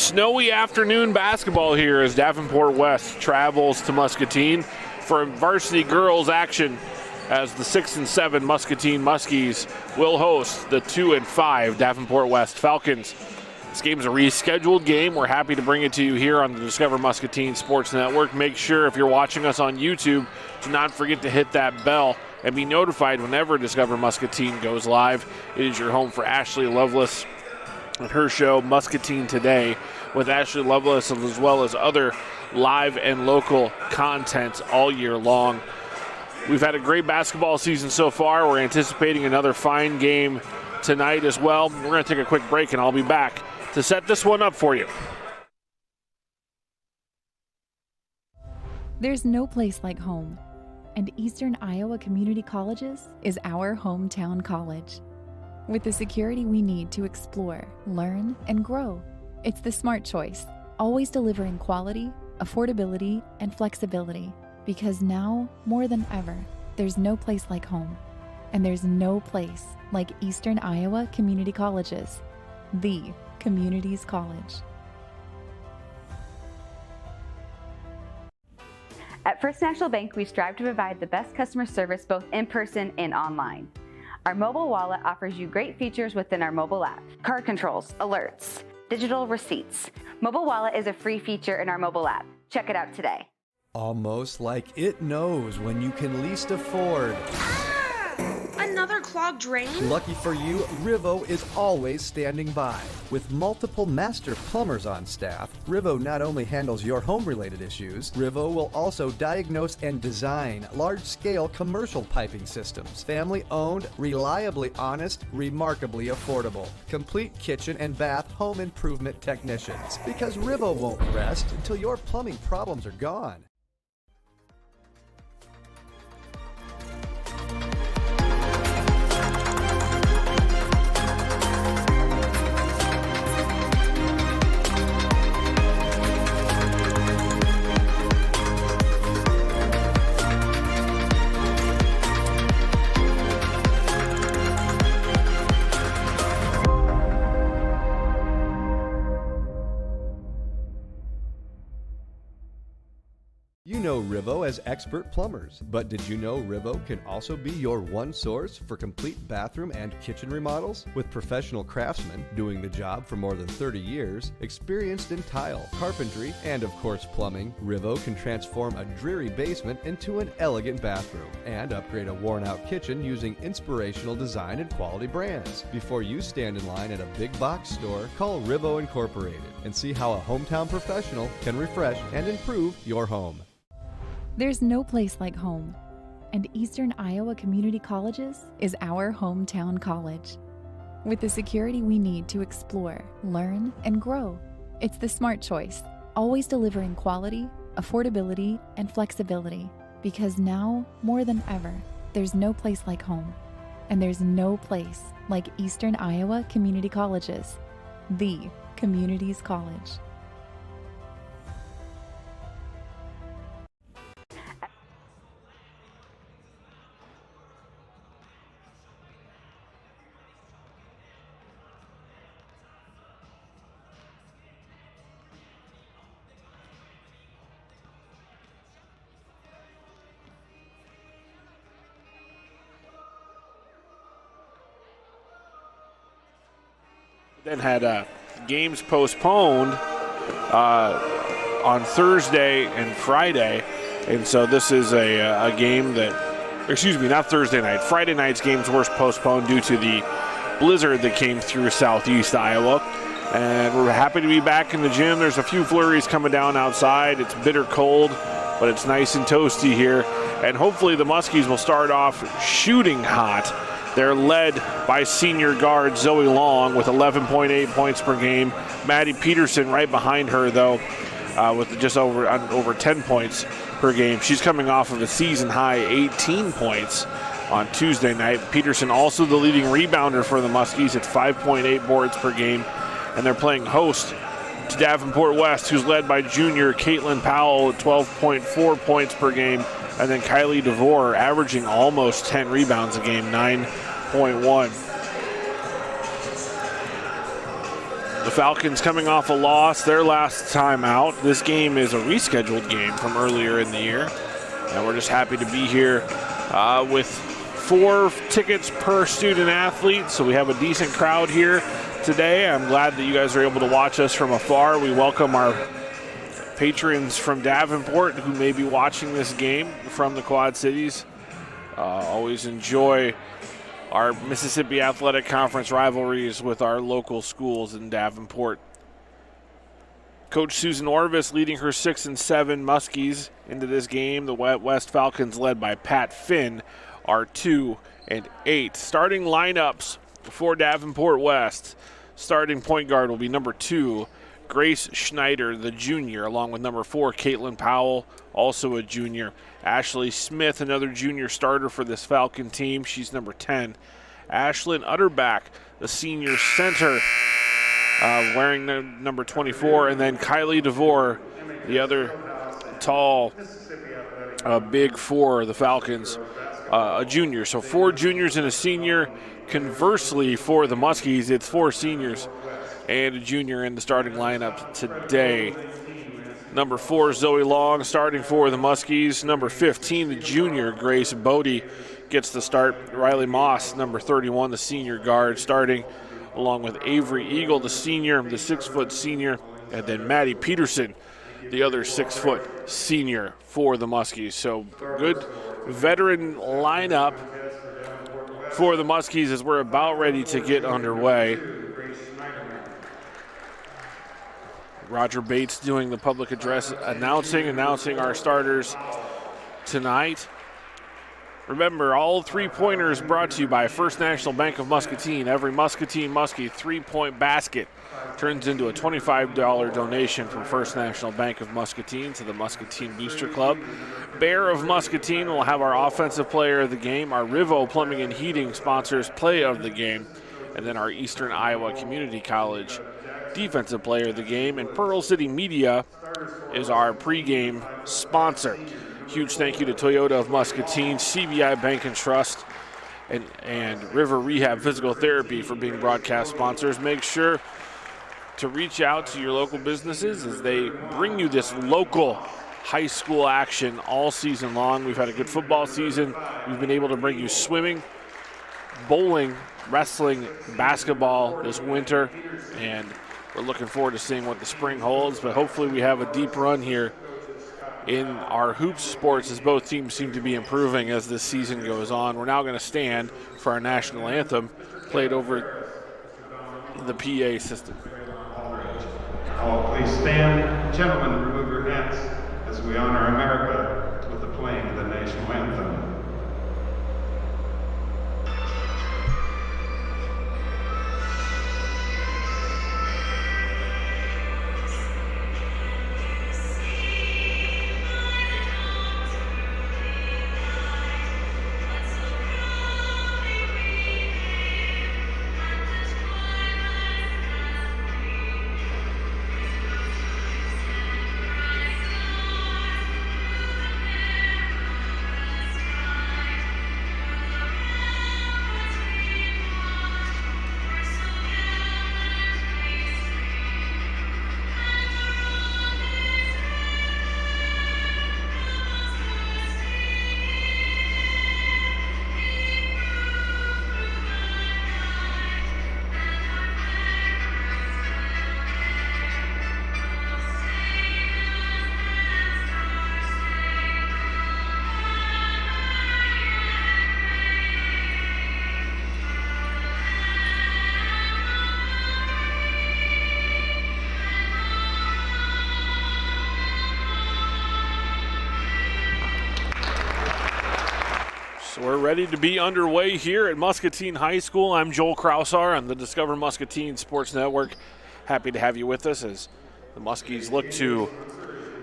Snowy afternoon basketball here as Davenport West travels to Muscatine for varsity girls action as the 6 and 7 Muscatine Muskies will host the 2 and 5 Davenport West Falcons. This game is a rescheduled game. We're happy to bring it to you here on the Discover Muscatine Sports Network. Make sure if you're watching us on YouTube, do not forget to hit that bell and be notified whenever Discover Muscatine goes live. It is your home for Ashley Lovelace and her show, Muscatine Today, with Ashley Lovelace, as well as other live and local content all year long. We've had a great basketball season so far. We're anticipating another fine game tonight as well. We're going to take a quick break, and I'll be back to set this one up for you. There's no place like home, and Eastern Iowa Community Colleges is our hometown college. With the security we need to explore, learn, and grow, it's the smart choice, always delivering quality, affordability, and flexibility. Because now, more than ever, there's no place like home. And there's no place like Eastern Iowa Community Colleges, the community's college. At First National Bank, we strive to provide the best customer service both in person and online. Our mobile wallet offers you great features within our mobile app: card controls, alerts, digital receipts. Mobile wallet is a free feature in our mobile app. Check it out today. Almost like it knows when you can least afford. Another clogged drain? Lucky for you, Rivo is always standing by. With multiple master plumbers on staff, Rivo not only handles your home-related issues, Rivo will also diagnose and design large-scale commercial piping systems. Family-owned, reliably honest, remarkably affordable. Complete kitchen and bath home improvement technicians. Because Rivo won't rest until your plumbing problems are gone. You know Rivo as expert plumbers, but did you know Rivo can also be your one source for complete bathroom and kitchen remodels? With professional craftsmen doing the job for more than 30 years, experienced in tile, carpentry, and of course plumbing, Rivo can transform a dreary basement into an elegant bathroom and upgrade a worn-out kitchen using inspirational design and quality brands. Before you stand in line at a big box store, call Rivo Incorporated and see how a hometown professional can refresh and improve your home. There's no place like home, and Eastern Iowa Community Colleges is our hometown college. With the security we need to explore, learn, and grow, it's the smart choice, always delivering quality, affordability, and flexibility. Because now, more than ever, there's no place like home, and there's no place like Eastern Iowa Community Colleges, the community's college. Then had games postponed on Thursday and Friday, and so this is a game that, excuse me, not Thursday night. Friday night's games were postponed due to the blizzard that came through southeast Iowa, and we're happy to be back in the gym. There's a few flurries coming down outside. It's bitter cold, but it's nice and toasty here, and hopefully the Muskies will start off shooting hot. They're led by senior guard Zoe Long with 11.8 points per game. Maddie Peterson right behind her, though, with just over 10 points per game. She's coming off of a season-high 18 points on Tuesday night. Peterson also the leading rebounder for the Muskies at 5.8 boards per game. And they're playing host to Davenport West, who's led by junior Caitlin Powell at 12.4 points per game. And then Kylie DeVore averaging almost 10 rebounds a game, 9.1. The Falcons coming off a loss their last time out. This game is a rescheduled game from earlier in the year. And we're just happy to be here with 4 tickets per student athlete. So we have a decent crowd here today. I'm glad that you guys are able to watch us from afar. We welcome our patrons from Davenport who may be watching this game from the Quad Cities. Always enjoy our Mississippi Athletic Conference rivalries with our local schools in Davenport. Coach Susan Orvis leading her 6 and 7 Muskies into this game. The West Falcons, led by Pat Finn, are 2 and 8. Starting lineups for Davenport West. Starting point guard will be number 2, Grace Schneider, the junior, along with number 4, Caitlin Powell, also a junior. Ashley Smith, another junior starter for this Falcon team. She's number 10. Ashlyn Utterback, the senior center, wearing number 24. And then Kylie DeVore, the other tall, big for the Falcons, a junior. So 4 juniors and a senior. Conversely, for the Muskies, it's 4 seniors and a junior in the starting lineup today. Number 4, Zoe Long, starting for the Muskies. Number 15, the junior, Grace Bodie, gets the start. Riley Moss, number 31, the senior guard, starting along with Avery Eagle, the senior, the 6-foot senior, and then Maddie Peterson, the other 6-foot senior for the Muskies. So good veteran lineup for the Muskies as we're about ready to get underway. Roger Bates doing the public address, announcing our starters tonight. Remember, all 3-pointers brought to you by First National Bank of Muscatine. Every Muscatine Muskie 3-point basket turns into a $25 donation from First National Bank of Muscatine to the Muscatine Booster Club. Bear of Muscatine will have our offensive player of the game. Our Rivo Plumbing and Heating sponsors play of the game. And then our Eastern Iowa Community College defensive player of the game, and Pearl City Media is our pregame sponsor. Huge thank you to Toyota of Muscatine, CBI Bank and Trust, and River Rehab Physical Therapy for being broadcast sponsors. Make sure to reach out to your local businesses as they bring you this local high school action all season long. We've had a good football season. We've been able to bring you swimming, bowling, wrestling, basketball this winter, and we're looking forward to seeing what the spring holds, but hopefully we have a deep run here in our hoops sports as both teams seem to be improving as this season goes on. We're now going to stand for our national anthem played over the PA system. Please stand. Gentlemen, remove your hats as we honor America with the playing of the national anthem. So we're ready to be underway here at Muscatine High School. I'm Joel Krausar on the Discover Muscatine Sports Network. Happy to have you with us as the Muskies look to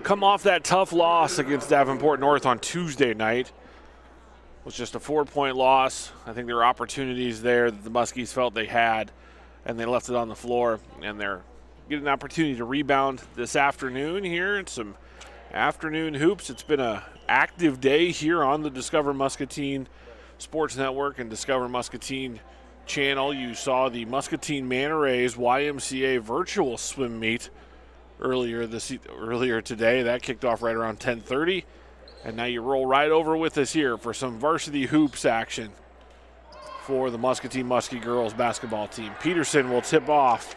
come off that tough loss against Davenport North on Tuesday night. It was just a 4-point loss. I think there were opportunities there that the Muskies felt they had, and they left it on the floor, and they're getting an opportunity to rebound this afternoon here in some afternoon hoops. It's been an active day here on the Discover Muscatine Sports Network and Discover Muscatine channel, you saw the Muscatine Manta Rays YMCA virtual swim meet earlier today. That kicked off right around 10:30. And now you roll right over with us here for some varsity hoops action for the Muscatine Muskie girls basketball team. Peterson will tip off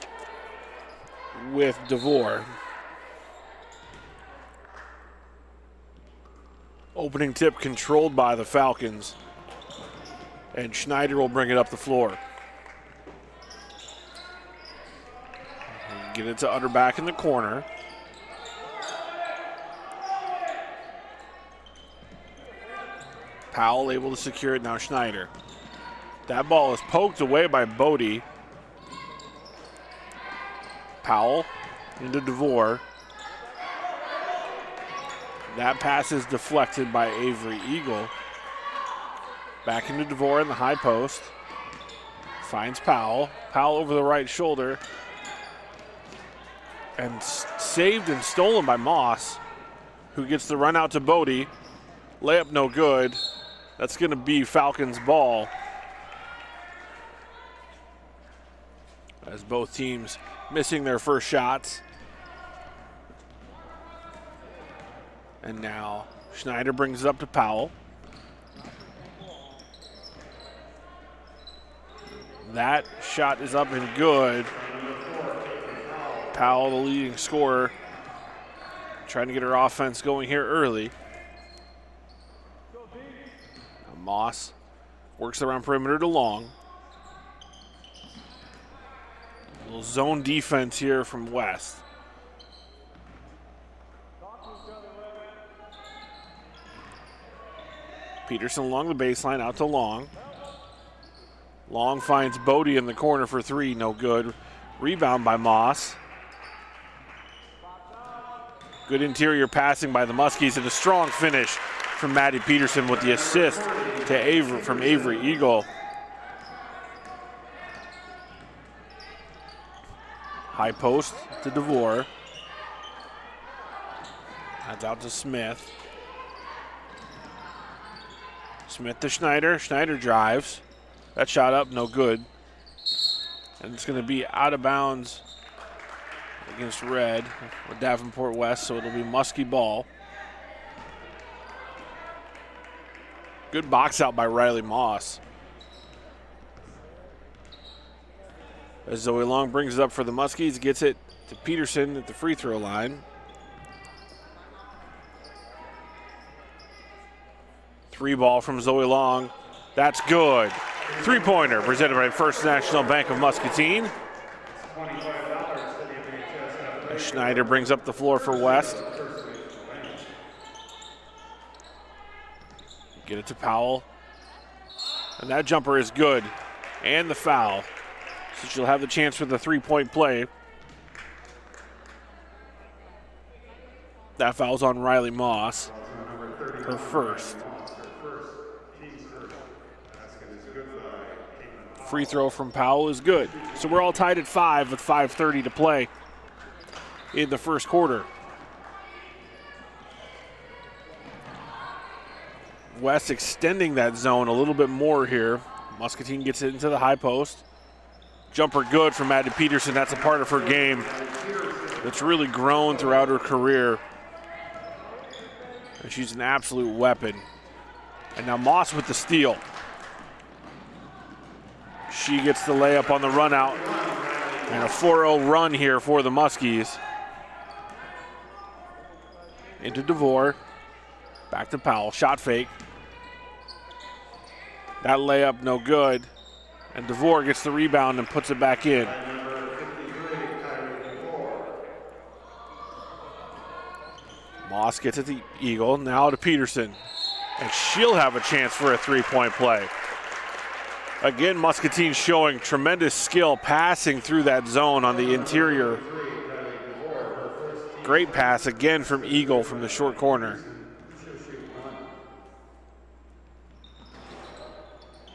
with DeVore. Opening tip controlled by the Falcons. And Schneider will bring it up the floor. Get it to Utterback in the corner. Powell able to secure it, now Schneider. That ball is poked away by Bodie. Powell into DeVore. That pass is deflected by Avery Eagle. Back into DeVore in the high post. Finds Powell. Powell over the right shoulder. And saved and stolen by Moss, who gets the run out to Bodie. Layup no good. That's going to be Falcons' ball. As both teams missing their first shots. And now Schneider brings it up to Powell. That shot is up and good. Powell, the leading scorer, trying to get her offense going here early. Moss works around perimeter to Long. A little zone defense here from West. Peterson along the baseline, out to Long. Long finds Bodie in the corner for three, no good. Rebound by Moss. Good interior passing by the Muskies and a strong finish from Maddie Peterson with the assist to from Avery Eagle. High post to DeVore. That's out to Smith. Smith to Schneider. Schneider drives. That shot up, no good. And it's going to be out of bounds against Red with Davenport West, so it'll be Muskie ball. Good box out by Riley Moss. As Zoe Long brings it up for the Muskies, gets it to Peterson at the free throw line. Three ball from Zoe Long. That's good. Three-pointer presented by First National Bank of Muscatine. Schneider brings up the floor for West. Get it to Powell. And that jumper is good. And the foul. So she'll have the chance for the three-point play. That foul's on Riley Moss. Her first. Free throw from Powell is good. So we're all tied at 5 with 5:30 to play in the first quarter. West extending that zone a little bit more here. Muscatine gets it into the high post. Jumper good from Maddie Peterson. That's a part of her game that's really grown throughout her career. And she's an absolute weapon. And now Moss with the steal. She gets the layup on the run out. And a 4-0 run here for the Muskies. Into DeVore. Back to Powell. Shot fake. That layup no good. And DeVore gets the rebound and puts it back in. Moss gets it to Eagle. Now to Peterson. And she'll have a chance for a three-point play. Again, Muscatine showing tremendous skill passing through that zone on the interior. Great pass again from Eagle from the short corner.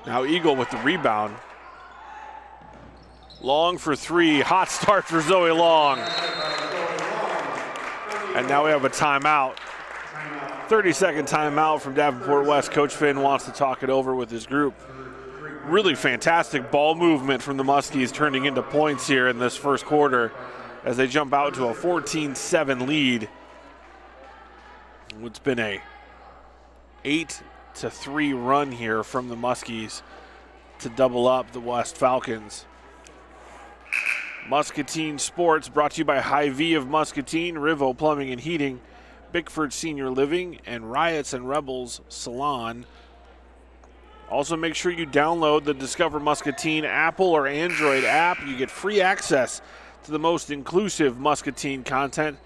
Now Eagle with the rebound. Long for three. Hot start for Zoe Long. And now we have a timeout. 30-second timeout from Davenport West. Coach Finn wants to talk it over with his group. really fantastic ball movement from the Muskies turning into points here in this first quarter as they jump out to a 14-7 lead. It's been a 8-3 run here from the Muskies to double up the West Falcons. Muscatine Sports brought to you by Hy-Vee of Muscatine, Rivo Plumbing and Heating, Bickford Senior Living, and Riots and Rebels Salon. Also, make sure you download the Discover Muscatine Apple or Android app. You get free access to the most inclusive Muscatine content.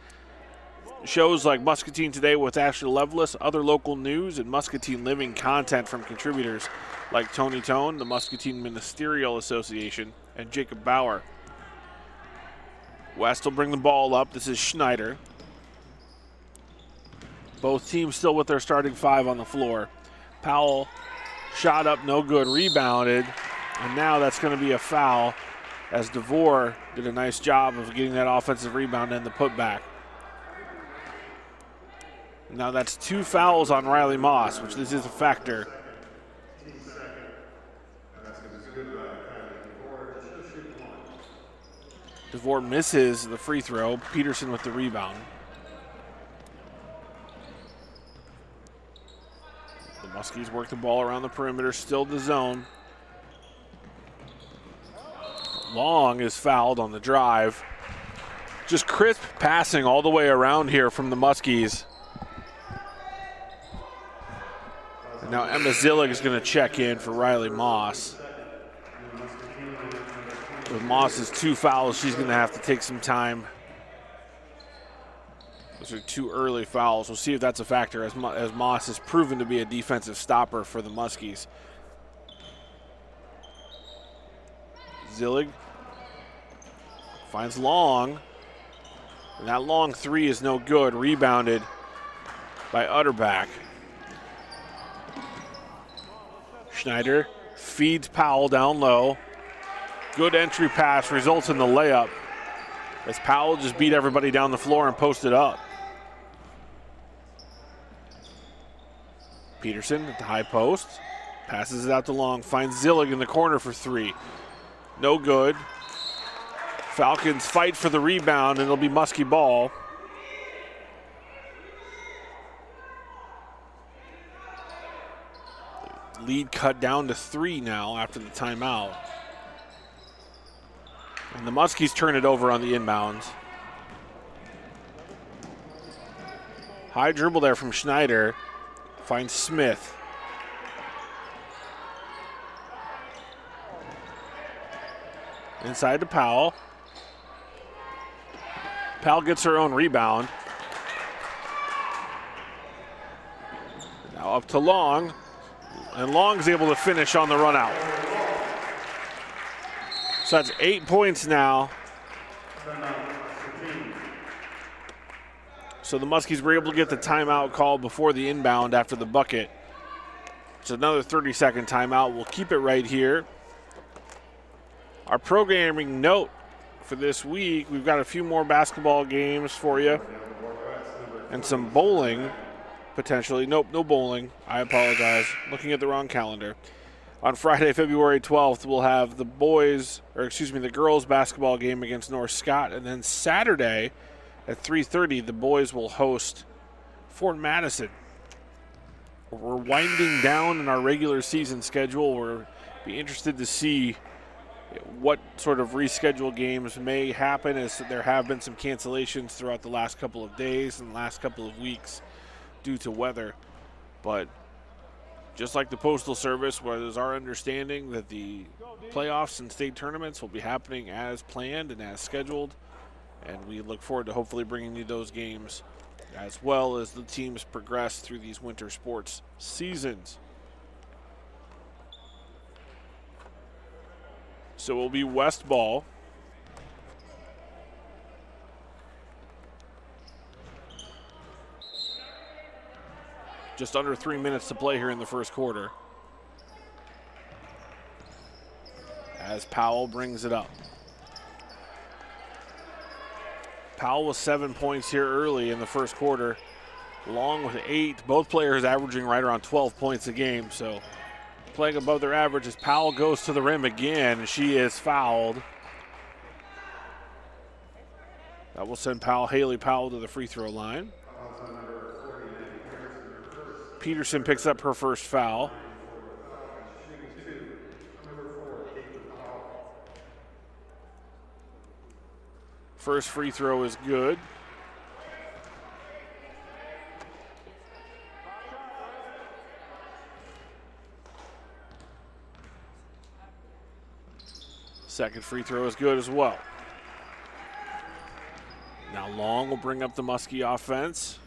Shows like Muscatine Today with Ashley Lovelace, other local news, and Muscatine Living content from contributors like Tony Tone, the Muscatine Ministerial Association, and Jacob Bauer. West will bring the ball up. This is Schneider. Both teams still with their starting five on the floor. Powell shot up, no good, rebounded, and now that's going to be a foul as DeVore did a nice job of getting that offensive rebound and the putback. Now that's 2 fouls on Riley Moss, which this is a factor. DeVore misses the free throw. Peterson with the rebound. The Muskies work the ball around the perimeter, still the zone. Long is fouled on the drive. Just crisp passing all the way around here from the Muskies. And now Emma Zillig is going to check in for Riley Moss. With Moss's 2 fouls, she's going to have to take some time. Those are 2 early fouls. We'll see if that's a factor as Moss has proven to be a defensive stopper for the Muskies. Zillig finds Long. And that long 3 is no good. Rebounded by Utterback. Schneider feeds Powell down low. Good entry pass results in the layup as Powell just beat everybody down the floor and posted up. Peterson at the high post, passes it out to Long, finds Zillig in the corner for 3. No good. Falcons fight for the rebound, and it'll be Muskie ball. Lead cut down to 3 now after the timeout. And the Muskies turn it over on the inbounds. High dribble there from Schneider. Finds Smith. Inside to Powell. Powell gets her own rebound. Now up to Long. And Long's able to finish on the run out. So that's 8 points now. So the Muskies were able to get the timeout called before the inbound after the bucket. It's another 30-second timeout. We'll keep it right here. Our programming note for this week, we've got a few more basketball games for you and some bowling potentially. Nope, no bowling. I apologize. Looking at the wrong calendar. On Friday, February 12th, we'll have the girls basketball game against North Scott. And then Saturday at 3:30, the boys will host Fort Madison. We're winding down in our regular season schedule. We're be interested to see what sort of rescheduled games may happen, as there have been some cancellations throughout the last couple of days and last couple of weeks due to weather. But just like the Postal Service, where there's our understanding that the playoffs and state tournaments will be happening as planned and as scheduled. And we look forward to hopefully bringing you those games as well as the teams progress through these winter sports seasons. So it will be West ball. Just under 3 minutes to play here in the first quarter. As Powell brings it up. Powell with 7 points here early in the first quarter. Long with 8. Both players averaging right around 12 points a game. So playing above their average as Powell goes to the rim again. She is fouled. That will send Haley Powell to the free throw line. Peterson picks up her first foul. First free throw is good. Second free throw is good as well. Now Long will bring up the Muskie offense.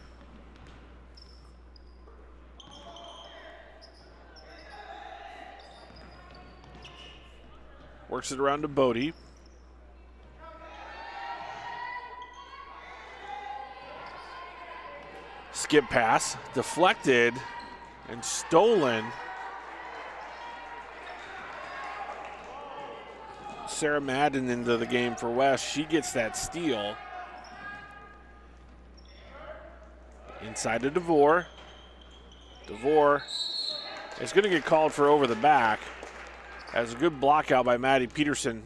Works it around to Bodie. Skip pass, deflected and stolen. Sarah Madden into the game for West. She gets that steal. Inside to DeVore. DeVore is going to get called for over the back, as a good block out by Maddie Peterson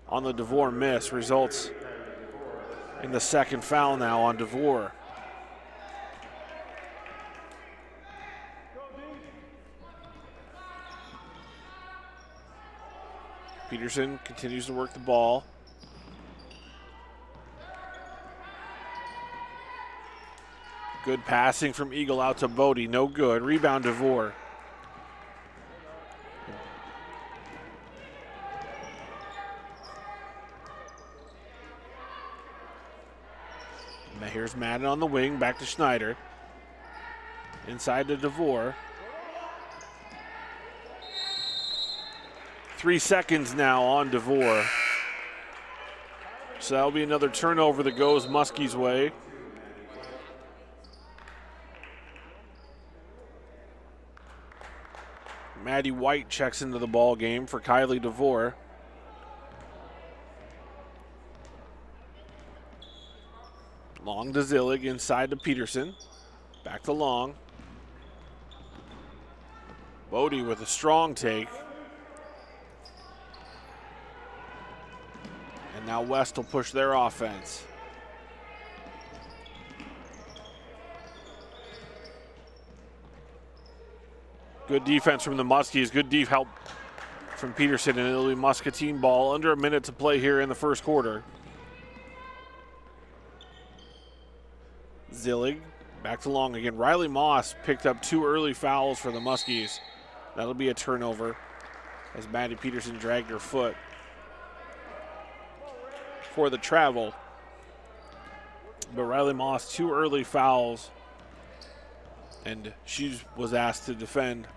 on the DeVore miss results in the second foul now on DeVore. Peterson continues to work the ball. Good passing from Eagle out to Bodie. No good. Rebound DeVore. Here's Madden on the wing. Back to Schneider. Inside to DeVore. 3 seconds now on DeVore. So that'll be another turnover that goes Muskie's way. Maddie White checks into the ball game for Kylie DeVore. Long to Zillig, inside to Peterson. Back to Long. Bodie with a strong take. And now West will push their offense. Good defense from the Muskies. Good deep help from Peterson, and it'll be Muscatine ball. Under a minute to play here in the first quarter. Zillig back to Long again. Riley Moss picked up 2 early fouls for the Muskies. That'll be a turnover as Maddie Peterson dragged her foot for the travel. But Riley Moss, 2 early fouls, and she was asked to defend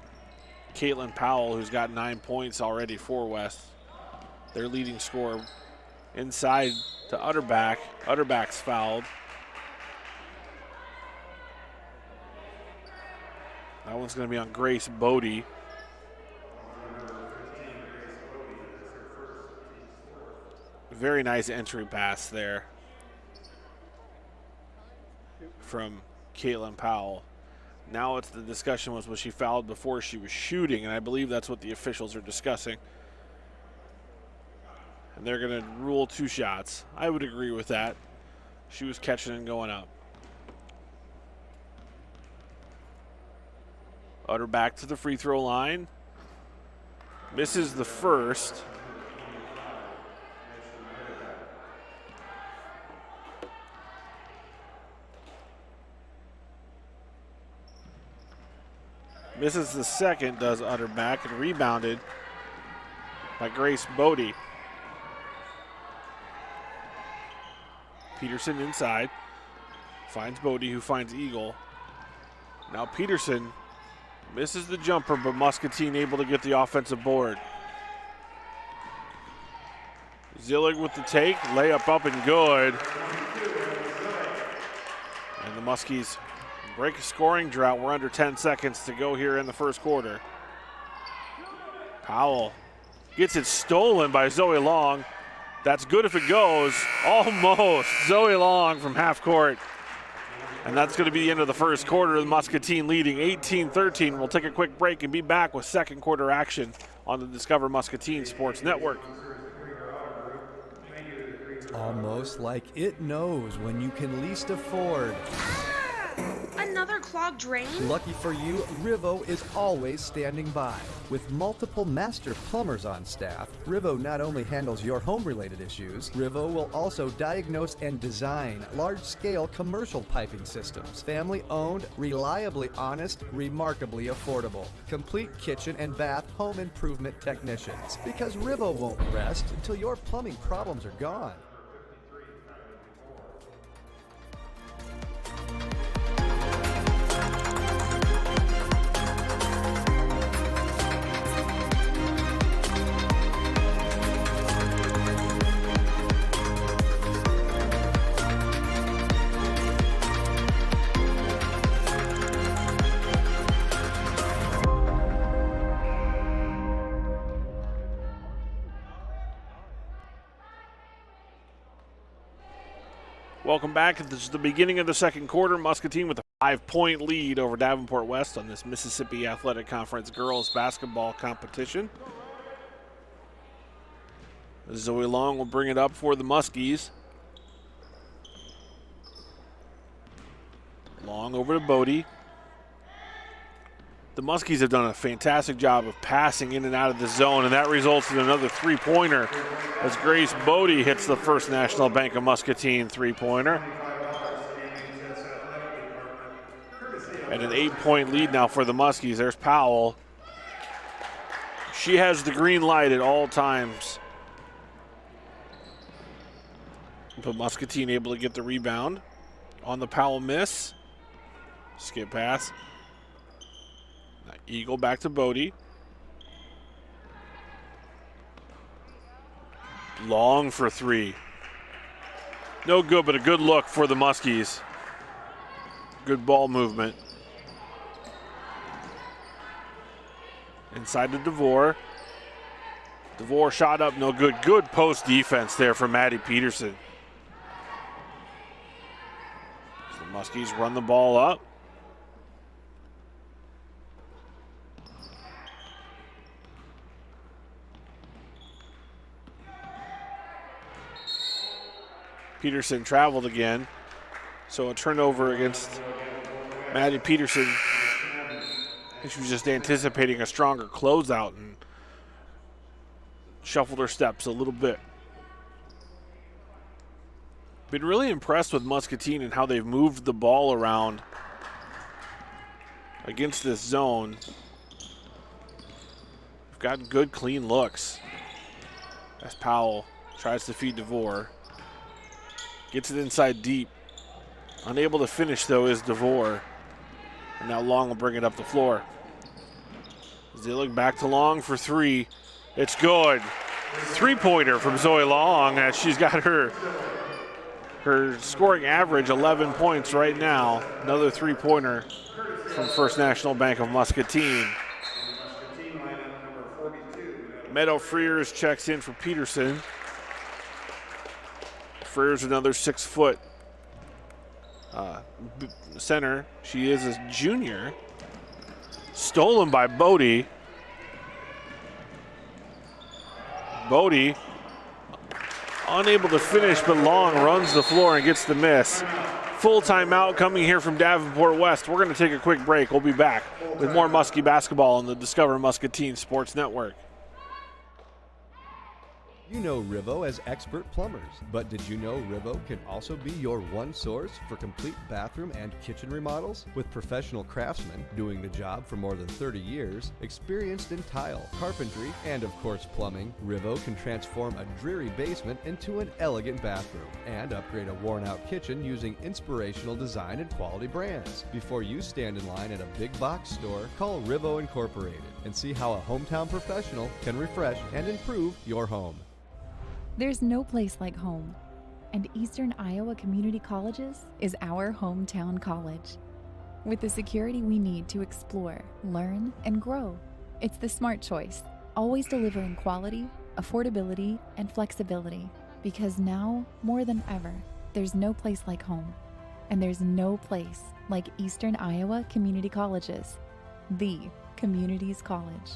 Caitlin Powell, who's got 9 points already for West, their leading scorer. Inside to Utterback. Utterback's fouled. That one's going to be on Grace Bodie. Very nice entry pass there from Caitlin Powell. Now it's the discussion was she fouled before she was shooting, and I believe that's what the officials are discussing. And they're going to rule 2 shots. I would agree with that. She was catching and going up. Utterback to the free throw line. Misses the first. Misses the second, does Utterback, and rebounded by Grace Bodie. Peterson inside. Finds Bodie, who finds Eagle. Now Peterson misses the jumper, but Muscatine able to get the offensive board. Zillig with the take, layup up and good. And the Muskies break a scoring drought. We're under 10 seconds to go here in the first quarter. Powell gets it stolen by Zoe Long. That's good if it goes. Almost. Zoe Long from half court And that's going to be the end of the first quarter. The Muscatine leading 18-13. We'll take a quick break and be back with second quarter action on the Discover Muscatine Sports Network. Almost like it knows when you can least afford. Another clogged drain? Lucky for you, Rivo is always standing by. With multiple master plumbers on staff, Rivo not only handles your home-related issues, Rivo will also diagnose and design large-scale commercial piping systems. Family-owned, reliably honest, remarkably affordable. Complete kitchen and bath home improvement technicians. Because Rivo won't rest until your plumbing problems are gone. Welcome back. This is the beginning of the second quarter. Muscatine with a 5-point lead over Davenport West on this Mississippi Athletic Conference girls basketball competition. Zoe Long will bring it up for the Muskies. Long over to Bodie. The Muskies have done a fantastic job of passing in and out of the zone, and that results in another three-pointer as Grace Bodie hits the First National Bank of Muscatine three-pointer. And an 8-point lead now for the Muskies. There's Powell. She has the green light at all times. But Muscatine able to get the rebound on the Powell miss. Skip pass. Eagle back to Bodie. Long for three. No good, but a good look for the Muskies. Good ball movement. Inside to DeVore. DeVore shot up, no good. Good post defense there from Maddie Peterson. So the Muskies run the ball up. Peterson traveled again, so a turnover against Maddie Peterson. She was just anticipating a stronger closeout and shuffled her steps a little bit. Been really impressed with Muscatine and how they've moved the ball around against this zone. We've gotten good, clean looks as Powell tries to feed DeVore. Gets it inside deep. Unable to finish, though, is DeVore. And now Long will bring it up the floor. As they look back to Long for three. It's good. Three-pointer from Zoe Long as she's got her scoring average 11 points right now. Another three-pointer from First National Bank of Muscatine. Meadow Freers checks in for Peterson. Freers another 6-foot center. She is a junior. Stolen by Bodie. Bodie unable to finish, but Long runs the floor and gets the miss. Full timeout coming here from Davenport West. We're going to take a quick break. We'll be back with more Muskie basketball on the Discover Muscatine Sports Network. You know Rivo as expert plumbers, but did you know Rivo can also be your one source for complete bathroom and kitchen remodels? With professional craftsmen doing the job for more than 30 years, experienced in tile, carpentry, and of course plumbing, Rivo can transform a dreary basement into an elegant bathroom and upgrade a worn-out kitchen using inspirational design and quality brands. Before you stand in line at a big box store, call Rivo Incorporated and see how a hometown professional can refresh and improve your home. There's no place like home, and Eastern Iowa Community Colleges is our hometown college. With the security we need to explore, learn, and grow, it's the smart choice, always delivering quality, affordability, and flexibility, because now, more than ever, there's no place like home. And there's no place like Eastern Iowa Community Colleges, the community's college.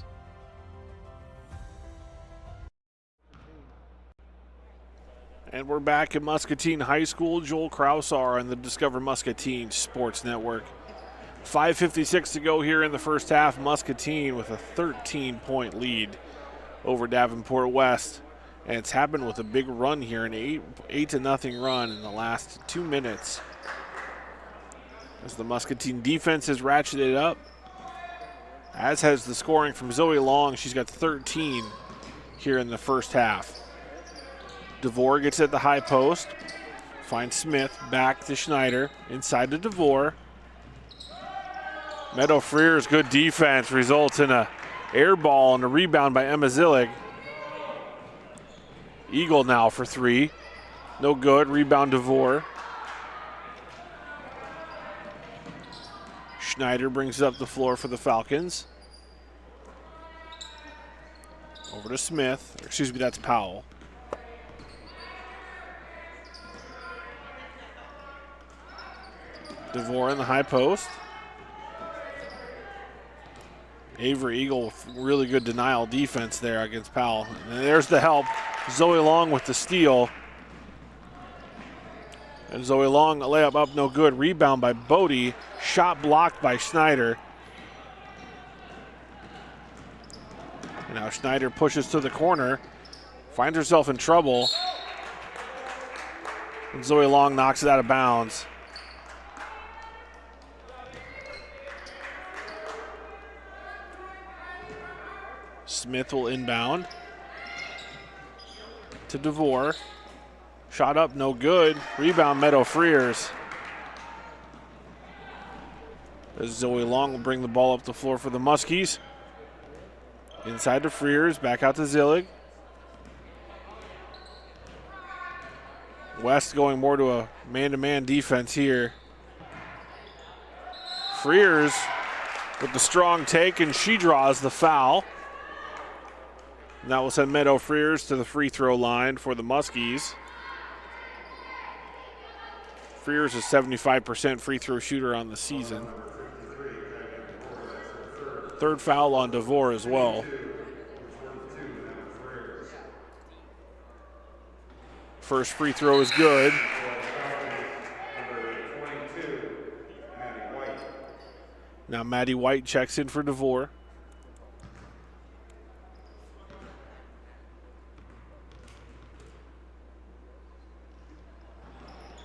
And we're back at Muscatine High School. Joel Krausar on the Discover Muscatine Sports Network. 5:56 to go here in the first half. Muscatine with a 13-point lead over Davenport West. And it's happened with a big run here, an 8-0 run in the last 2 minutes. As the Muscatine defense has ratcheted up, as has the scoring from Zoe Long. She's got 13 here in the first half. DeVore gets at the high post, finds Smith, back to Schneider, inside to DeVore. Meadow Freer's good defense results in a air ball and a rebound by Emma Zillig. Eagle now for three, no good, rebound DeVore. Schneider brings it up the floor for the Falcons. Over to Smith, excuse me, that's Powell. DeVore in the high post. Avery Eagle with really good denial defense there against Powell. And there's the help. Zoe Long with the steal. And Zoe Long, a layup up, no good. Rebound by Bodie. Shot blocked by Schneider. And now Schneider pushes to the corner. Finds herself in trouble. And Zoe Long knocks it out of bounds. Smith will inbound to DeVore. Shot up, no good. Rebound, Meadow Freers. As Zoe Long will bring the ball up the floor for the Muskies. Inside to Freers, back out to Zillig. West going more to a man-to-man defense here. Freers with the strong take, and she draws the foul. And that will send Meadow Freers to the free throw line for the Muskies. Freers is 75% free throw shooter on the season. Third foul on DeVore as well. First free throw is good. Now Maddie White checks in for DeVore.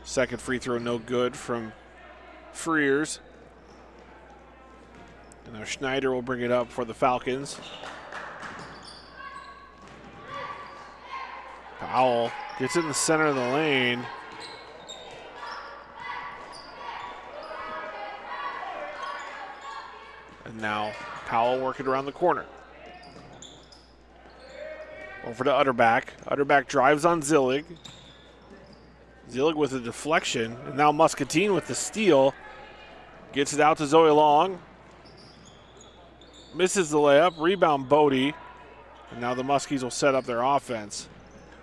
Second free throw no good from Freers. And now Schneider will bring it up for the Falcons. Powell gets in the center of the lane. And now Powell working around the corner. Over to Utterback. Utterback drives on Zillig. Zillig with a deflection, and now Muscatine with the steal. Gets it out to Zoe Long. Misses the layup, rebound Bodie. And now the Muskies will set up their offense.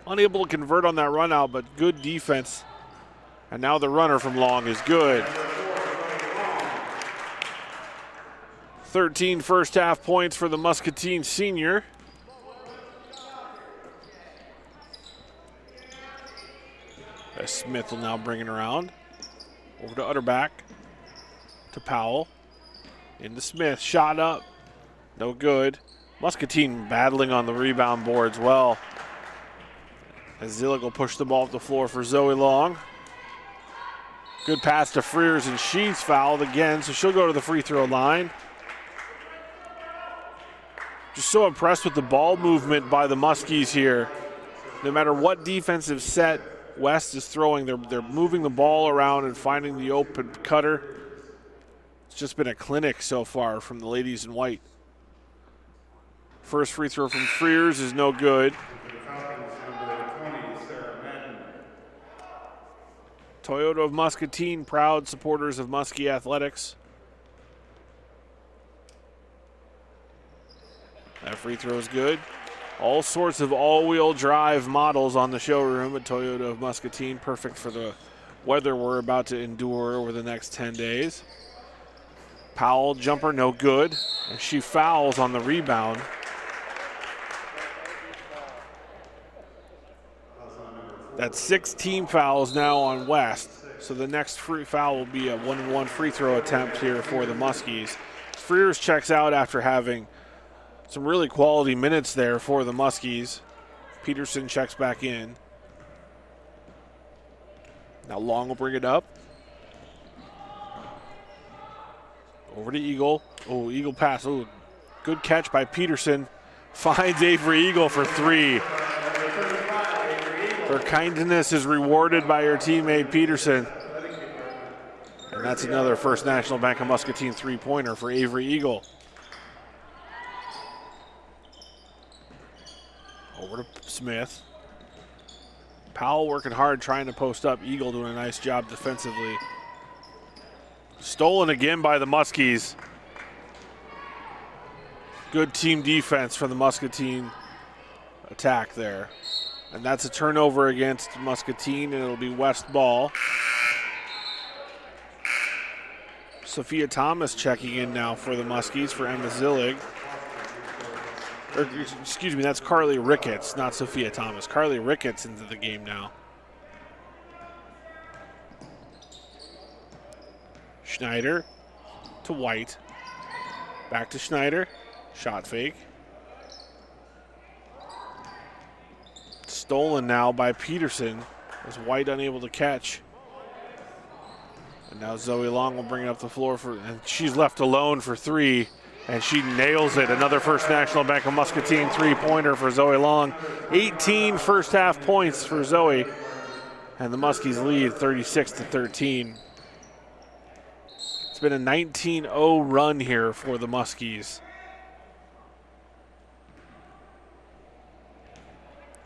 Unable to convert on that run out, but good defense. And now the runner from Long is good. 13 first half points for the Muscatine senior. As Smith will now bring it around. Over to Utterback. To Powell. Into Smith. Shot up. No good. Muscatine battling on the rebound boards well. As Zillig will push the ball up the floor for Zoe Long. Good pass to Freers, and she's fouled again, so she'll go to the free throw line. Just so impressed with the ball movement by the Muskies here. No matter what defensive set West is throwing, they're moving the ball around and finding the open cutter. It's just been a clinic so far from the ladies in white. First free throw from Freers is no good. Toyota of Muscatine, proud supporters of Muskie Athletics. That free throw is good. All sorts of all-wheel drive models on the showroom at Toyota of Muscatine, perfect for the weather we're about to endure over the next 10 days. Powell, jumper, no good. And she fouls on the rebound. That's 6 team fouls now on West. So the next free foul will be a 1-1 free throw attempt here for the Muskies. Frears checks out after having some really quality minutes there for the Muskies. Peterson checks back in. Now Long will bring it up. Over to Eagle. Oh, Eagle pass. Oh, good catch by Peterson. Finds Avery Eagle for 3. Her kindness is rewarded by her teammate Peterson. And that's another First National Bank of Muscatine three-pointer for Avery Eagle. Over to Smith. Powell working hard trying to post up. Eagle doing a nice job defensively. Stolen again by the Muskies. Good team defense for the Muscatine attack there. And that's a turnover against Muscatine, and it'll be West ball. Sophia Thomas checking in now for the Muskies for Emma Zillig. Or, excuse me, that's Carly Ricketts, not Sophia Thomas. Carly Ricketts into the game now. Schneider to White. Back to Schneider. Shot fake. Stolen now by Peterson. Was White unable to catch. And now Zoe Long will bring it up the floor and she's left alone for 3. And she nails it. Another First National Bank of Muscatine three-pointer for Zoe Long. 18 first half points for Zoe. And the Muskies lead 36-13. It's been a 19-0 run here for the Muskies.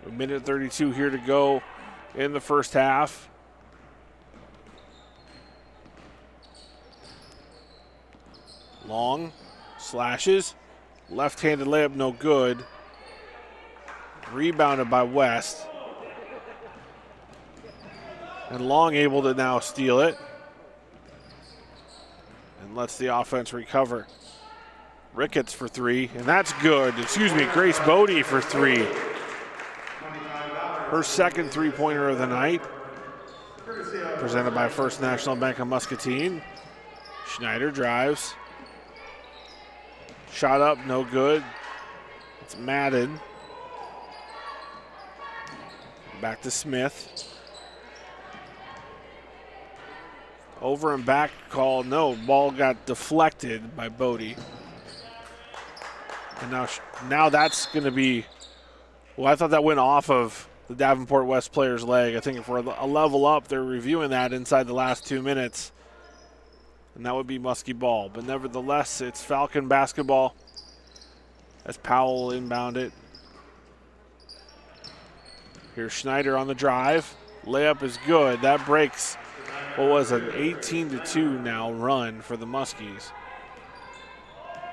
A minute 32 here to go in the first half. Long slashes. Left-handed layup, no good. Rebounded by West. And Long able to now steal it. And lets the offense recover. Ricketts for 3, and that's good. Excuse me, Grace Bodie for 3. Her second three-pointer of the night. Presented by First National Bank of Muscatine. Schneider drives. Shot up, no good. It's Madden. Back to Smith. Over and back call, no. Ball got deflected by Bodie. And now that's going to be, well, I thought that went off of the Davenport West player's leg. I think if we're a level up, they're reviewing that inside the last 2 minutes. And that would be Muskie ball. But nevertheless, it's Falcon basketball as Powell inbound it. Here's Schneider on the drive. Layup is good. That breaks what was an 18-2 now run for the Muskies.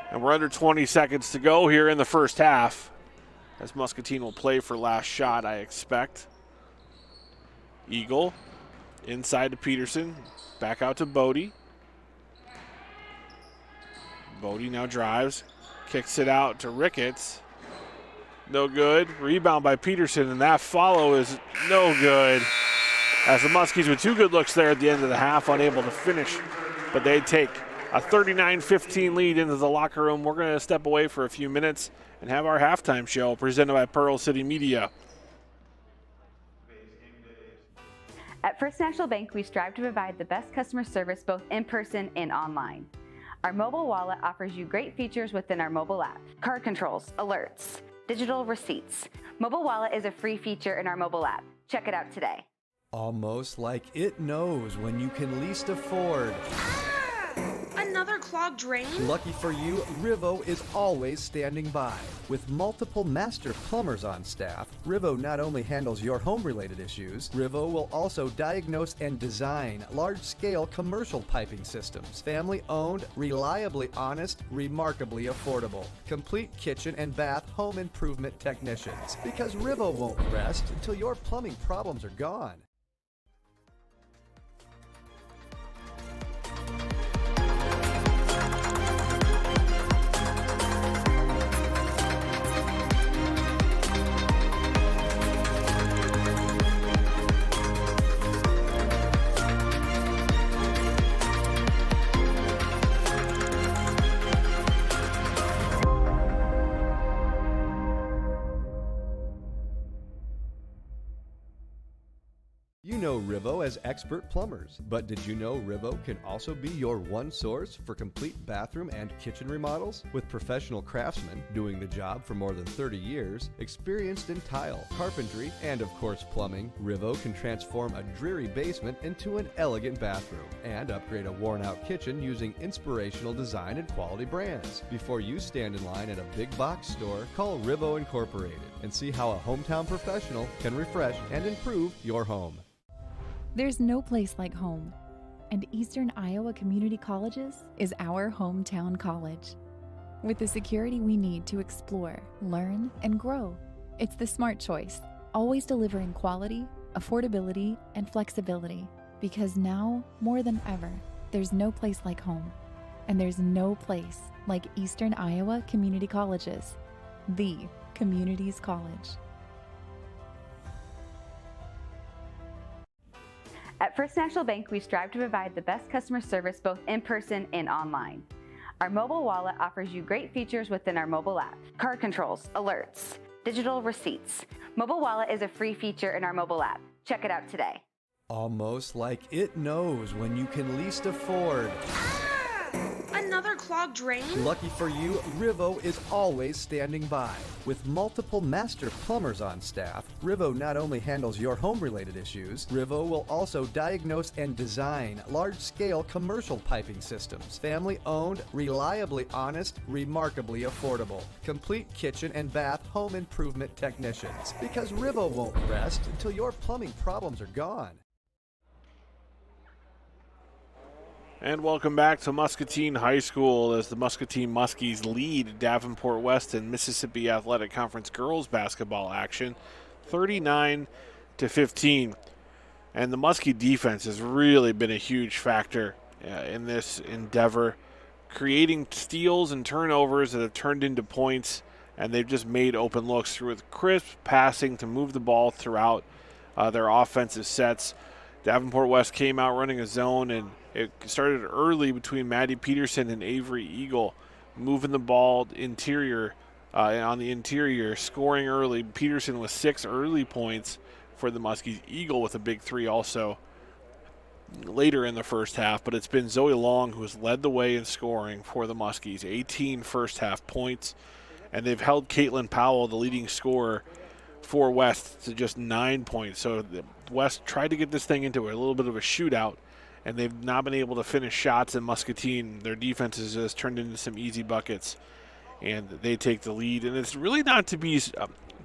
And we're under 20 seconds to go here in the first half, as Muscatine will play for last shot, I expect. Eagle inside to Peterson. Back out to Bodie. Bodie now drives. Kicks it out to Ricketts. No good. Rebound by Peterson, and that follow is no good. As the Muskies with 2 good looks there at the end of the half, unable to finish. But they take a 39-15 lead into the locker room. We're going to step away for a few minutes and have our halftime show presented by Pearl City Media. At First National Bank, we strive to provide the best customer service both in person and online. Our mobile wallet offers you great features within our mobile app. Card controls, alerts, digital receipts. Mobile wallet is a free feature in our mobile app. Check it out today. Almost like it knows when you can least afford. Another clogged drain? Lucky for you, Rivo is always standing by. With multiple master plumbers on staff, Rivo not only handles your home-related issues, Rivo will also diagnose and design large-scale commercial piping systems. Family-owned, reliably honest, remarkably affordable. Complete kitchen and bath home improvement technicians. Because Rivo won't rest until your plumbing problems are gone. Rivo as expert plumbers, but did you know Rivo can also be your one source for complete bathroom and kitchen remodels? With professional craftsmen doing the job for more than 30 years, experienced in tile, carpentry, and of course plumbing, Rivo can transform a dreary basement into an elegant bathroom and upgrade a worn-out kitchen using inspirational design and quality brands. Before you stand in line at a big box store, call Rivo Incorporated and see how a hometown professional can refresh and improve your home. There's no place like home, and Eastern Iowa Community Colleges is our hometown college. With the security we need to explore, learn, and grow, it's the smart choice, always delivering quality, affordability, and flexibility. Because now, more than ever, there's no place like home, and there's no place like Eastern Iowa Community Colleges, the community's college. At First National Bank, we strive to provide the best customer service both in person and online. Our mobile wallet offers you great features within our mobile app: card controls, alerts, digital receipts. Mobile wallet is a free feature in our mobile app. Check it out today. Almost like it knows when you can least afford. Another clogged drain? Lucky for you, Rivo is always standing by. With multiple master plumbers on staff, Rivo not only handles your home-related issues, Rivo will also diagnose and design large-scale commercial piping systems. Family-owned, reliably honest, remarkably affordable. Complete kitchen and bath home improvement technicians. Because Rivo won't rest until your plumbing problems are gone. And welcome back to Muscatine High School as the Muscatine Muskies lead Davenport West in Mississippi Athletic Conference girls basketball action, 39-15. And the Muskie defense has really been a huge factor in this endeavor, creating steals and turnovers that have turned into points, and they've just made open looks through with crisp passing to move the ball throughout their offensive sets. Davenport West came out running a zone, and it started early between Maddie Peterson and Avery Eagle, moving the ball interior on the interior, scoring early. Peterson with 6 early points for the Muskies. Eagle with a big 3 also later in the first half, but it's been Zoe Long who has led the way in scoring for the Muskies. 18 first half points, and they've held Caitlin Powell, the leading scorer for West, to just 9 points. So West tried to get this thing into a little bit of a shootout, and they've not been able to finish shots in Muscatine. Their defense has just turned into some easy buckets, and they take the lead. And it's really not to be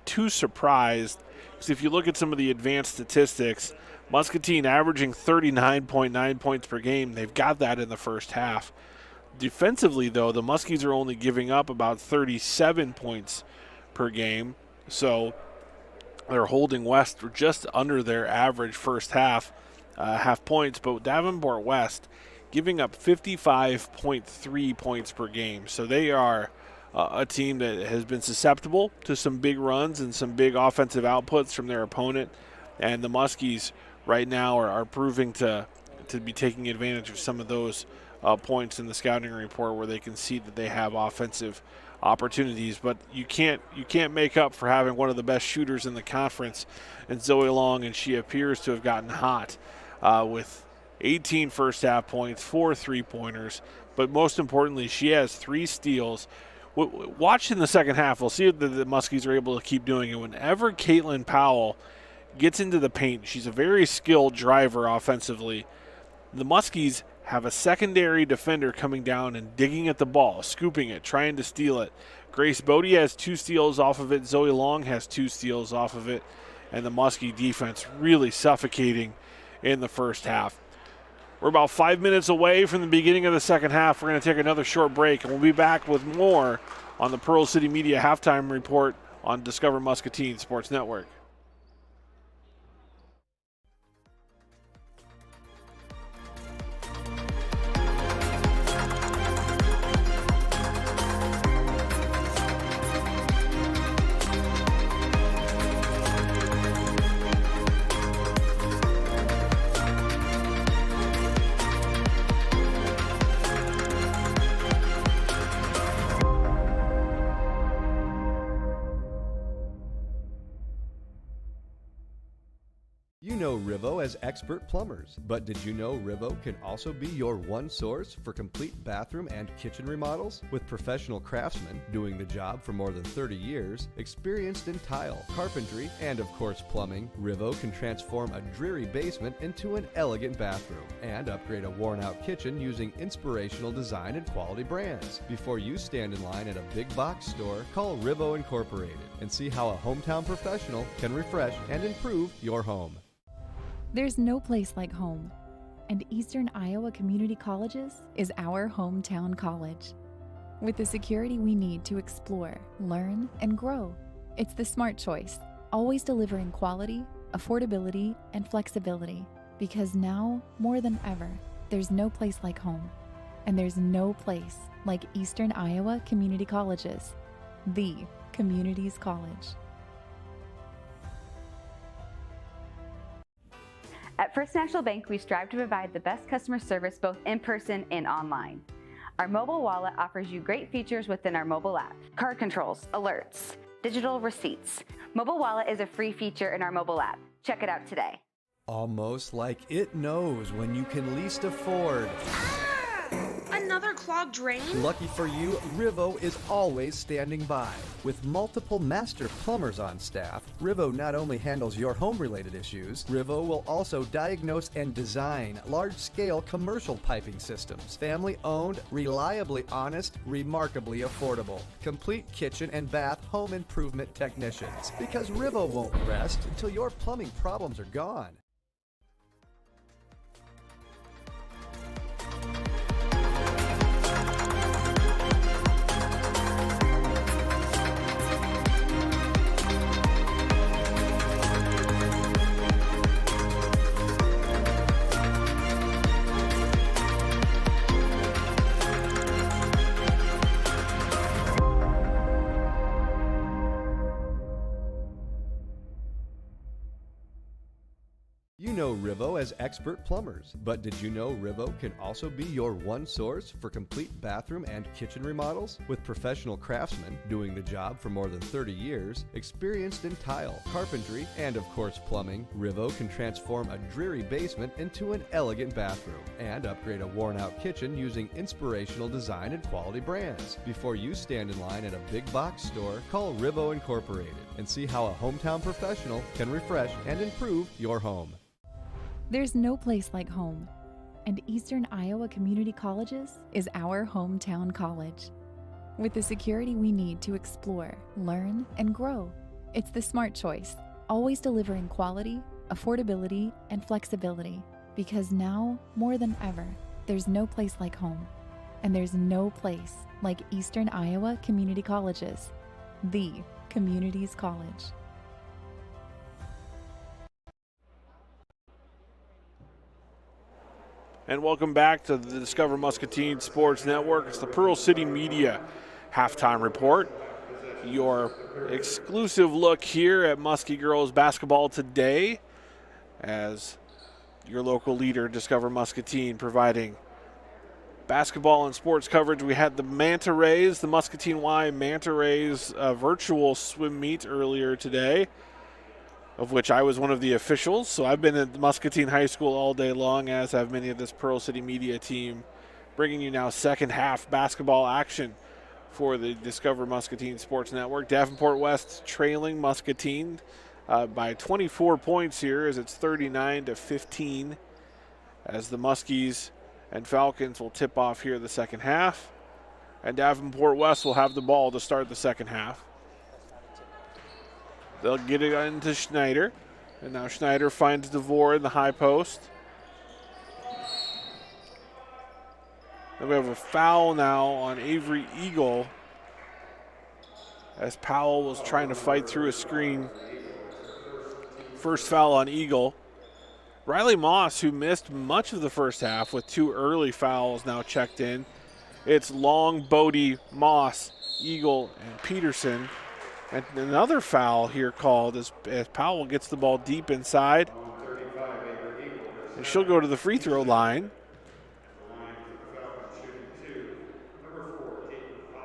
too surprised, because if you look at some of the advanced statistics, Muscatine averaging 39.9 points per game. They've got that in the first half. Defensively, though, the Muskies are only giving up about 37 points per game, so they're holding West just under their average first half points, but Davenport West giving up 55.3 points per game. So they are a team that has been susceptible to some big runs and some big offensive outputs from their opponent, and the Muskies right now are proving to be taking advantage of some of those points in the scouting report, where they can see that they have offensive opportunities. But you can't make up for having one of the best shooters in the conference in Zoe Long, and she appears to have gotten hot with 18 first half points, 4 3-pointers, but most importantly, she has 3 steals. Watch in the second half, we'll see if the Muskies are able to keep doing it. Whenever Caitlin Powell gets into the paint, she's a very skilled driver offensively. The Muskies have a secondary defender coming down and digging at the ball, scooping it, trying to steal it. Grace Bodie has 2 steals off of it. Zoe Long has 2 steals off of it. And the Muskie defense really suffocating in the first half. We're about 5 minutes away from the beginning of the second half. We're going to take another short break, and we'll be back with more on the Pearl City Media Halftime Report on Discover Muscatine Sports Network. know Rivo as expert plumbers, but did you know Rivo can also be your one source for complete bathroom and kitchen remodels? With professional craftsmen doing the job for more than 30 years, experienced in tile, carpentry, and of course plumbing, Rivo can transform a dreary basement into an elegant bathroom and upgrade a worn-out kitchen using inspirational design and quality brands. Before you stand in line at a big box store, call Rivo Incorporated and see how a hometown professional can refresh and improve your home. There's no place like home, and Eastern Iowa Community Colleges is our hometown college. With the security we need to explore, learn, and grow, it's the smart choice, always delivering quality, affordability, and flexibility. Because now, more than ever, there's no place like home, and there's no place like Eastern Iowa Community Colleges, the community's college. At First National Bank, we strive to provide the best customer service both in person and online. Our mobile wallet offers you great features within our mobile app: card controls, alerts, digital receipts. Mobile wallet is a free feature in our mobile app. Check it out today. Almost like it knows when you can least afford. Another clogged drain? Lucky for you, Rivo is always standing by. With multiple master plumbers on staff, Rivo not only handles your home-related issues, Rivo will also diagnose and design large-scale commercial piping systems. Family-owned, reliably honest, remarkably affordable. Complete kitchen and bath home improvement technicians. Because Rivo won't rest until your plumbing problems are gone. You know Rivo as expert plumbers, but did you know Rivo can also be your one source for complete bathroom and kitchen remodels? With professional craftsmen doing the job for more than 30 years, experienced in tile, carpentry, and of course plumbing, Rivo can transform a dreary basement into an elegant bathroom and upgrade a worn-out kitchen using inspirational design and quality brands. Before you stand in line at a big box store, call Rivo Incorporated and see how a hometown professional can refresh and improve your home. There's no place like home, and Eastern Iowa Community Colleges is our hometown college. With the security we need to explore, learn, and grow, it's the smart choice, always delivering quality, affordability, and flexibility. Because now, more than ever, there's no place like home, and there's no place like Eastern Iowa Community Colleges, the community's college. And welcome back to the Discover Muscatine Sports Network. It's the Pearl City Media Halftime Report. Your exclusive look here at Muskie girls basketball today, as your local leader, Discover Muscatine, providing basketball and sports coverage. We had the Manta Rays, the Muscatine Y Manta Rays virtual swim meet earlier today, of which I was one of the officials. So I've been at Muscatine High School all day long, as have many of this Pearl City Media team, bringing you now second half basketball action for the Discover Muscatine Sports Network. Davenport West trailing Muscatine by 24 points here, as it's 39-15, as the Muskies and Falcons will tip off here the second half. And Davenport West will have the ball to start the second half. They'll get it into Schneider. And now Schneider finds DeVore in the high post. Then we have a foul now on Avery Eagle, as Powell was trying to fight through a screen. First foul on Eagle. Riley Moss, who missed much of the first half with two early fouls, now checked in. It's Long, Bodie, Moss, Eagle, and Peterson. And another foul here called as Powell gets the ball deep inside. And she'll go to the free throw line.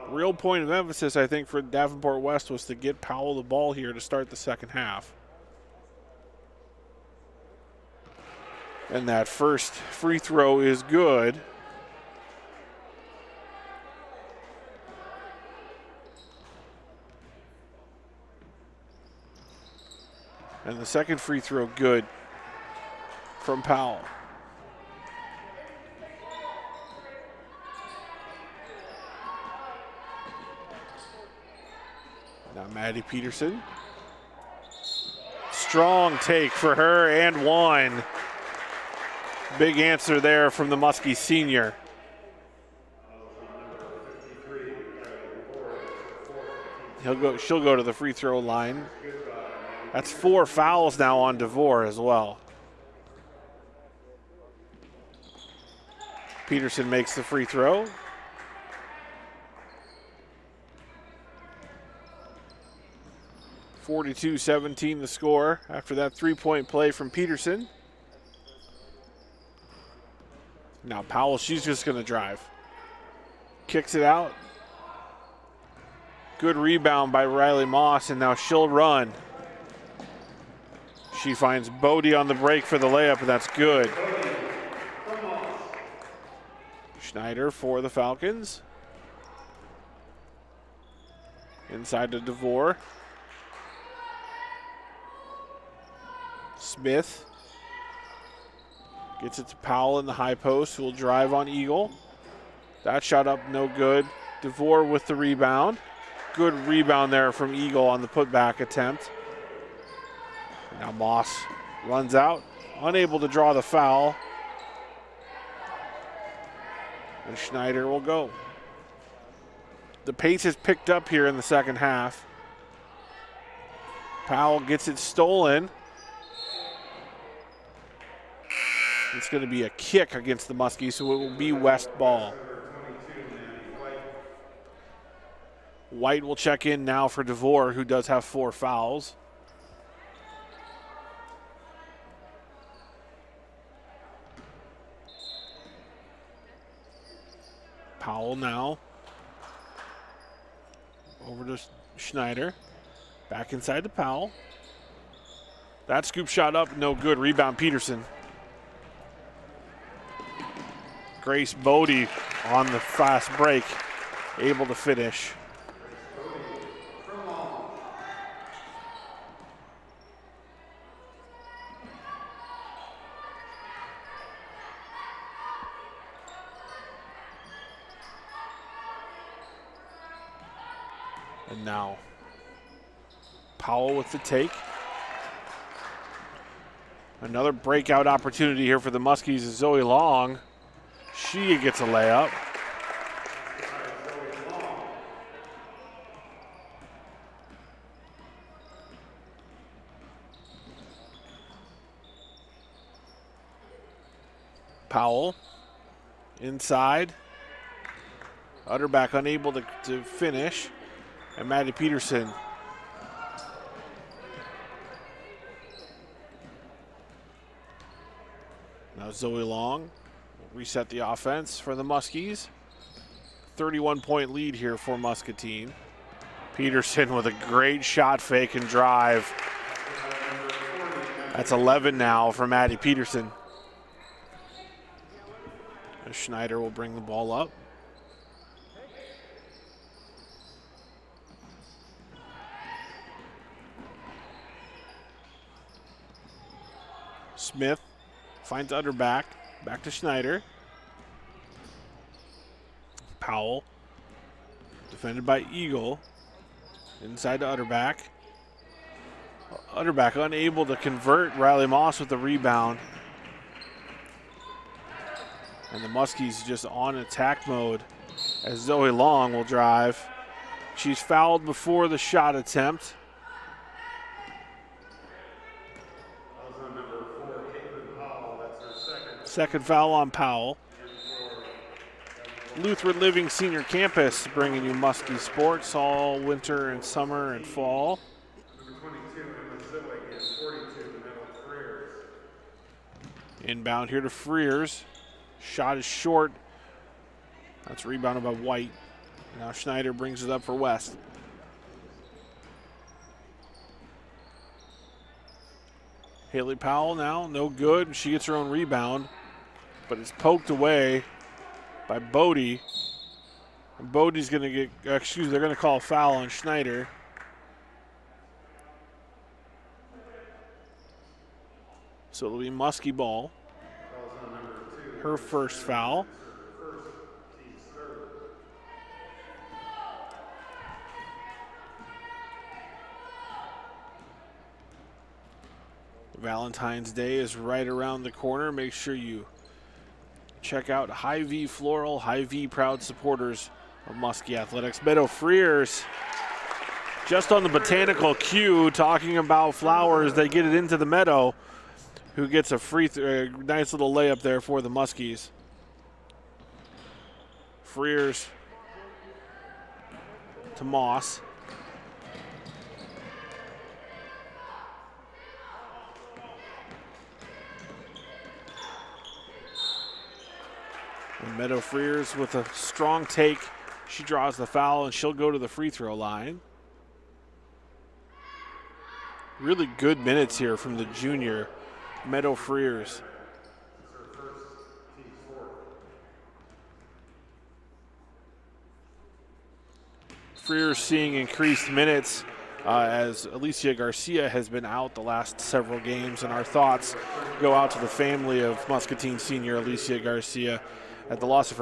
Real point of emphasis, I think, for Davenport West was to get Powell the ball here to start the second half. And that first free throw is good. And the second free throw good from Powell. Now Maddie Peterson. Strong take for her and one. Big answer there from the Muskie senior. She'll go to the free throw line. That's 4 fouls now on DeVore as well. Peterson makes the free throw. (42-17) the score after that three-point play from Peterson. Now Powell, she's just going to drive. Kicks it out. Good rebound by Riley Moss, and now she'll run. She finds Bodie on the break for the layup, and that's good. Schneider for the Falcons. Inside to DeVore. Smith gets it to Powell in the high post, who will drive on Eagle. That shot up, no good. DeVore with the rebound. Good rebound there from Eagle on the putback attempt. Now Moss runs out, unable to draw the foul. And Schneider will go. The pace has picked up here in the second half. Powell gets it stolen. It's going to be a kick against the Muskies, so it will be West ball. White will check in now for DeVore, who does have 4 fouls. Powell now. Over to Schneider. Back inside to Powell. That scoop shot up, no good. Rebound Peterson. Grace Bodie on the fast break, able to finish. And now Powell with the take. Another breakout opportunity here for the Muskies is Zoe Long. She gets a layup. Powell inside. Utterback unable to finish. And Maddie Peterson. Now Zoe Long. Reset the offense for the Muskies. 31-point lead here for Muscatine. Peterson with a great shot fake and drive. That's 11 now for Maddie Peterson. Schneider will bring the ball up. Smith finds Utterback. Back to Schneider. Powell. Defended by Eagle. Inside to Utterback. Utterback unable to convert. Riley Moss with the rebound. And the Muskies just on attack mode as Zoe Long will drive. She's fouled before the shot attempt. Second foul on Powell. Lutheran Living Senior Campus bringing you Muskie sports all winter and summer and fall. Inbound here to Freers. Shot is short. That's rebounded by White. Now Schneider brings it up for West. Haley Powell now, no good. She gets her own rebound, but it's poked away by Bodie. And Bodie's going to get, they're going to call a foul on Schneider. So it'll be Muskie ball. Her first foul. Valentine's Day is right around the corner. Make sure you check out Hy-Vee Floral, Hy-Vee proud supporters of Muskie Athletics. Meadow Freers just on the botanical cue talking about flowers. They get it into the Meadow, who gets a nice little layup there for the Muskies. Freers to Moss. And Meadow Freers with a strong take. She draws the foul and she'll go to the free throw line. Really good minutes here from the junior Meadow Freers. Freers seeing increased minutes as Alicia Garcia has been out the last several games, and our thoughts go out to the family of Muscatine senior Alicia Garcia at the loss of her